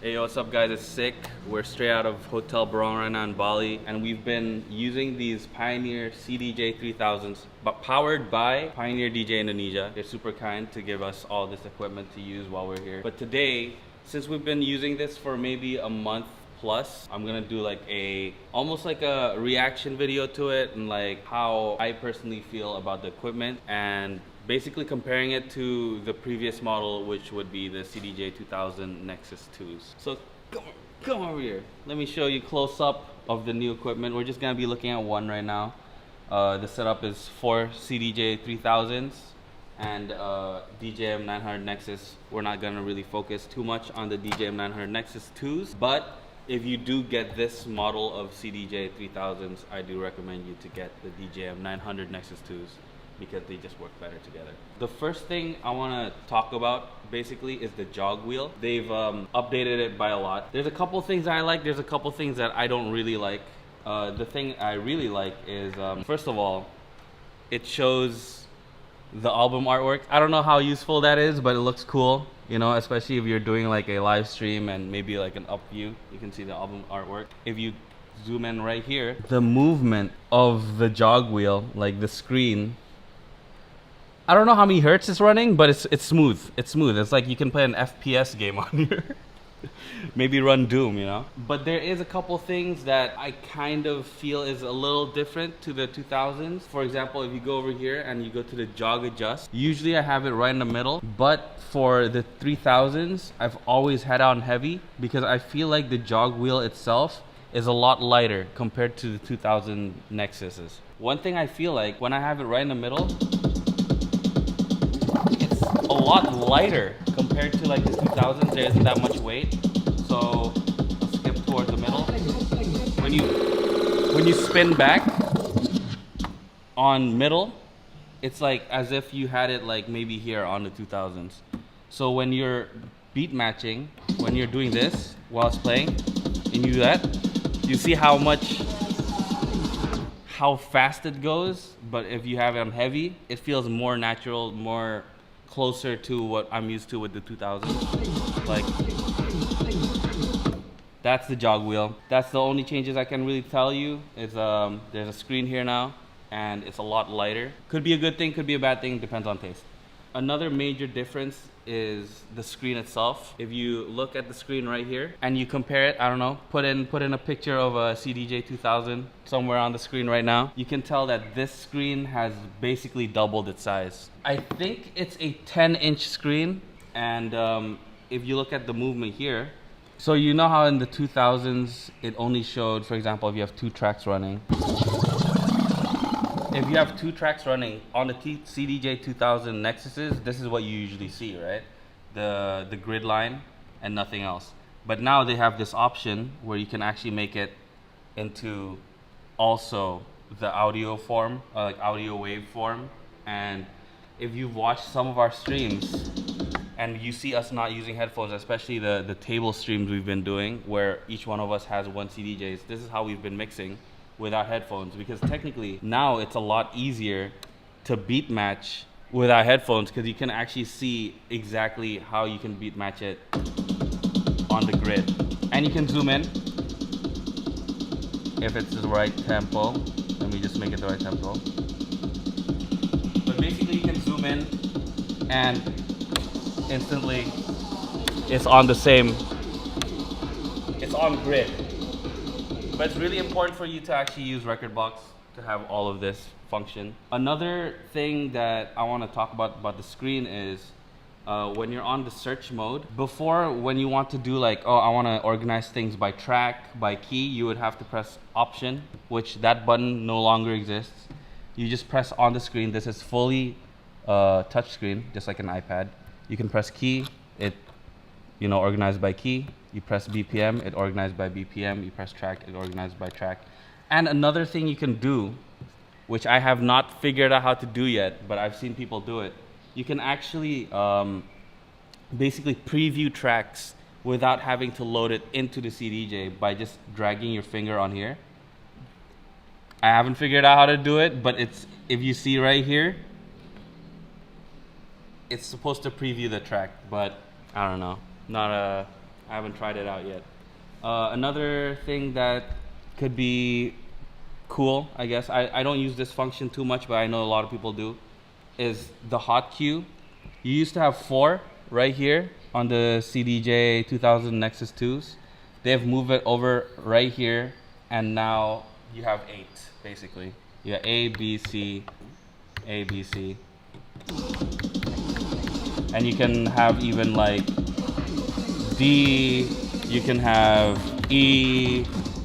Hey, what's up guys, it's Sick. We're straight out of Hotel Barong right now in Bali, and we've been using these Pioneer CDJ 3000s, but powered by Pioneer DJ Indonesia. They're super kind to give us all this equipment to use while we're here. But today, since we've been using this for maybe a month plus, I'm gonna do like almost like a reaction video to it, and like how I personally feel about the equipment, and basically comparing it to the previous model, which would be the CDJ 2000 Nexus 2s. So come over here. Let me show you close up of the new equipment. We're just gonna be looking at one right now. The setup is 4 CDJ 3000s and DJM 900 Nexus. We're not gonna really focus too much on the DJM 900 Nexus 2s, but if you do get this model of CDJ 3000s, I do recommend you to get the DJM 900 Nexus 2s, because they just work better together. The first thing I want to talk about basically is the jog wheel. They've updated it by a lot. There's a couple things I like, there's a couple things that I don't really like. The thing I really like is, first of all, it shows the album artwork. I don't know how useful that is, but it looks cool, you know, especially if you're doing like a live stream and maybe like an up view, you can see the album artwork. If you zoom in right here, the movement of the jog wheel, like the screen, I don't know how many hertz it's running, but it's smooth. It's smooth. It's like you can play an FPS game on here. Maybe run Doom, you know? But there is a couple things that I kind of feel is a little different to the 2000s. For example, if you go over here and you go to the jog adjust, usually I have it right in the middle, but for the 3000s, I've always had it on heavy because I feel like the jog wheel itself is a lot lighter compared to the 2000 Nexuses. One thing I feel like when I have it right in the middle, a lot lighter compared to like the 2000s. There isn't that much weight, so I'll skip towards the middle. When you spin back on middle, it's like as if you had it like maybe here on the 2000s. So when you're beat matching, when you're doing this while it's playing, and you do that, you see how fast it goes. But if you have it on heavy, it feels more natural, more closer to what I'm used to with the 2000s. Like, that's the jog wheel. That's the only changes I can really tell you. Is there's a screen here now, and it's a lot lighter. Could be a good thing, could be a bad thing, depends on taste. Another major difference is the screen itself. If you look at the screen right here and you compare it, I don't know, put in a picture of a CDJ 2000 somewhere on the screen right now, you can tell that this screen has basically doubled its size. I think it's a 10-inch screen, and if you look at the movement here, so you know how in the 2000s it only showed, for example, if you have 2 tracks running. If you have 2 tracks running on the CDJ 2000 Nexuses, this is what you usually see, right? The grid line and nothing else. But now they have this option where you can actually make it into also the audio form, like audio wave form. And if you've watched some of our streams and you see us not using headphones, especially the table streams we've been doing where each one of us has 1 CDJs, this is how we've been mixing without headphones, because technically now it's a lot easier to beat match without headphones, because you can actually see exactly how you can beat match it on the grid, and you can zoom in if it's the right tempo. Let me just make it the right tempo. But basically you can zoom in and instantly it's on the same, it's on grid. But it's really important for you to actually use Rekordbox to have all of this function. Another thing that I want to talk about the screen is when you're on the search mode. Before, when you want to do like, oh, I want to organize things by track, by key, you would have to press Option, which that button no longer exists. You just press on the screen. This is fully touch screen, just like an iPad. You can press key, it organized by key. You press BPM, it organized by BPM. You press track, it organized by track. And another thing you can do, which I have not figured out how to do yet, but I've seen people do it. You can actually basically preview tracks without having to load it into the CDJ by just dragging your finger on here. I haven't figured out how to do it, but if you see right here, it's supposed to preview the track, but I don't know. I haven't tried it out yet. Another thing that could be cool, I guess, I don't use this function too much, but I know a lot of people do, is the hot cue. You used to have 4 right here on the CDJ 2000 Nexus 2s. They've moved it over right here, and now you have 8, basically. You got A, B, C, A, B, C. And you can have even like D, you can have E,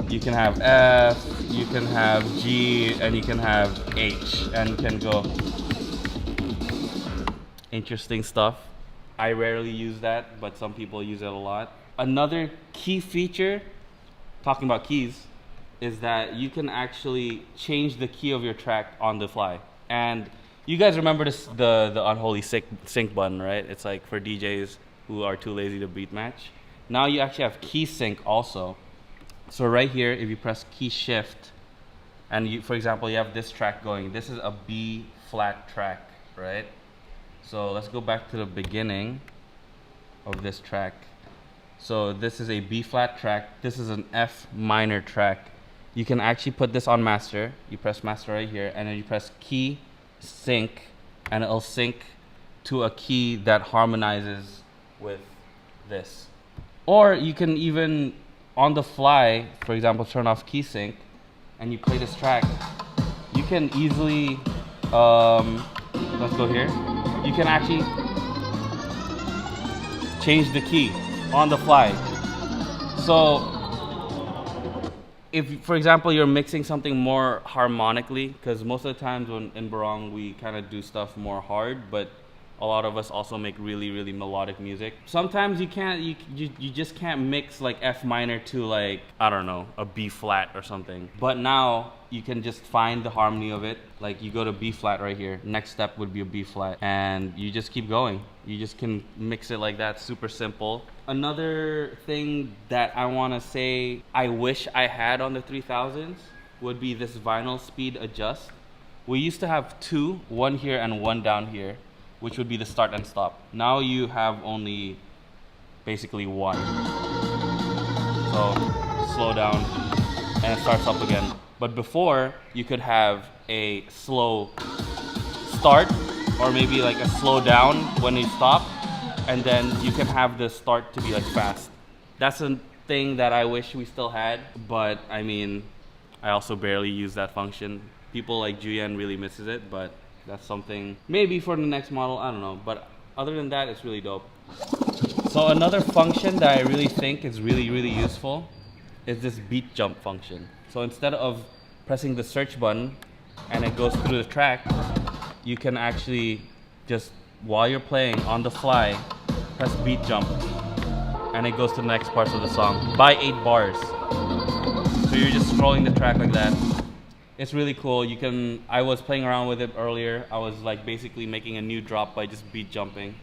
you can have F, you can have G, and you can have H, and you can go. Interesting stuff. I rarely use that, but some people use it a lot. Another key feature, talking about keys, is that you can actually change the key of your track on the fly. And you guys remember this, the unholy sync button, right? It's like for DJs who are too lazy to beat match. Now you actually have key sync also. So right here, if you press key shift, and you, for example, you have this track going. This is a B flat track, right? So let's go back to the beginning of this track. So this is a B flat track. This is an F minor track. You can actually put this on master. You press master right here, and then you press key sync, and it'll sync to a key that harmonizes with this. Or you can even, on the fly, for example, turn off key sync, and you play this track. You can easily, let's go here. You can actually change the key on the fly. So if, for example, you're mixing something more harmonically, because most of the times when in Barong we kind of do stuff more hard, but a lot of us also make really, really melodic music. Sometimes you can't, you just can't mix like F minor to like, I don't know, a B flat or something. But now you can just find the harmony of it. Like you go to B flat right here. Next step would be a B flat, and you just keep going. You just can mix it like that, super simple. Another thing that I want to say I wish I had on the 3000s would be this vinyl speed adjust. We used to have 2, one here and one down here, which would be the start and stop. Now you have only basically 1. So slow down and it starts up again. But before, you could have a slow start, or maybe like a slow down when you stop, and then you can have the start to be like fast. That's a thing that I wish we still had, but I mean, I also barely use that function. People like Julian really misses it, but that's something maybe for the next model, I don't know. But other than that, it's really dope. So another function that I really think is really, really useful is this beat jump function. So instead of pressing the search button and it goes through the track, you can actually just, while you're playing on the fly, press beat jump and it goes to the next parts of the song by 8 bars. So you're just scrolling the track like that. It's really cool. You can, I was playing around with it earlier. I was like basically making a new drop by just beat jumping.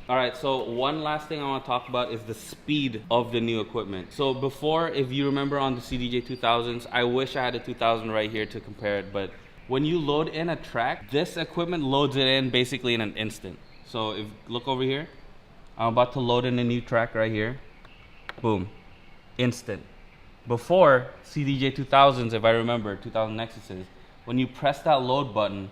All right, so one last thing I want to talk about is the speed of the new equipment. So before, if you remember on the CDJ 2000s, I wish I had a 2000 right here to compare it, but when you load in a track, this equipment loads it in basically in an instant. So if, look over here, I'm about to load in a new track right here. Boom, instant. Before CDJ 2000s, if I remember, 2000 Nexuses, when you press that load button,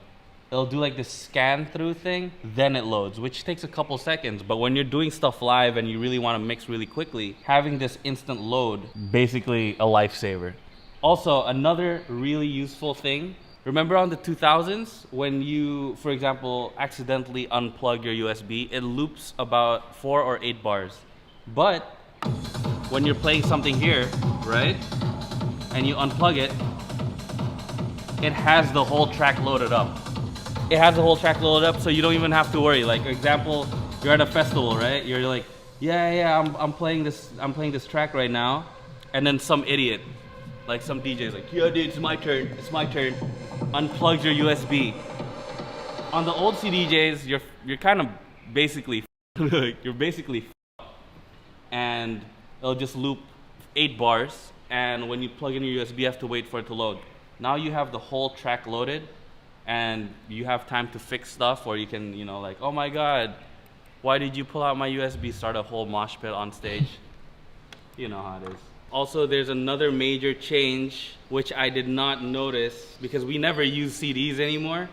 it'll do like this scan through thing, then it loads, which takes a couple seconds. But when you're doing stuff live and you really want to mix really quickly, having this instant load, basically a lifesaver. Also, another really useful thing, remember on the 2000s, when you, for example, accidentally unplug your USB, it loops about 4 or 8 bars. But when you're playing something here, right, and you unplug it, it has the whole track loaded up. It has the whole track loaded up, so you don't even have to worry. Like, for example, you're at a festival, right? You're like, yeah, I'm playing this track right now, and then some idiot, like some DJ is like, yeah, dude, it's my turn, unplugs your USB. On the old CDJs, you're kind of basically you're basically and it'll just loop 8 bars, and when you plug in your USB, you have to wait for it to load. Now you have the whole track loaded, and you have time to fix stuff, or you can, you know, like, oh my god, why did you pull out my USB? Start a whole mosh pit on stage. You know how it is. Also, there's another major change which I did not notice because we never use CDs anymore.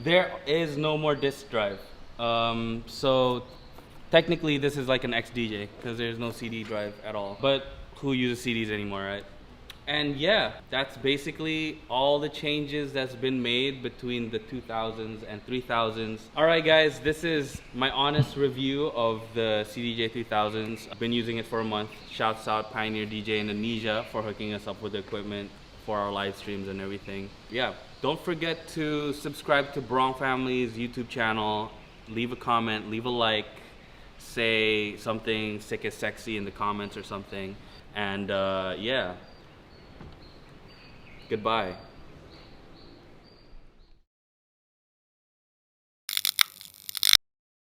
There is no more disc drive. So technically this is like an XDJ because there's no CD drive at all. But who uses CDs anymore, right? And yeah, that's basically all the changes that's been made between the 2000s and 3000s. All right guys, this is my honest review of the CDJ 3000s. I've been using it for a month. Shouts out Pioneer DJ Indonesia for hooking us up with the equipment for our live streams and everything. Yeah, don't forget to subscribe to Brong Family's YouTube channel. Leave a comment, leave a like, say something sick as sexy in the comments or something. And yeah. Goodbye.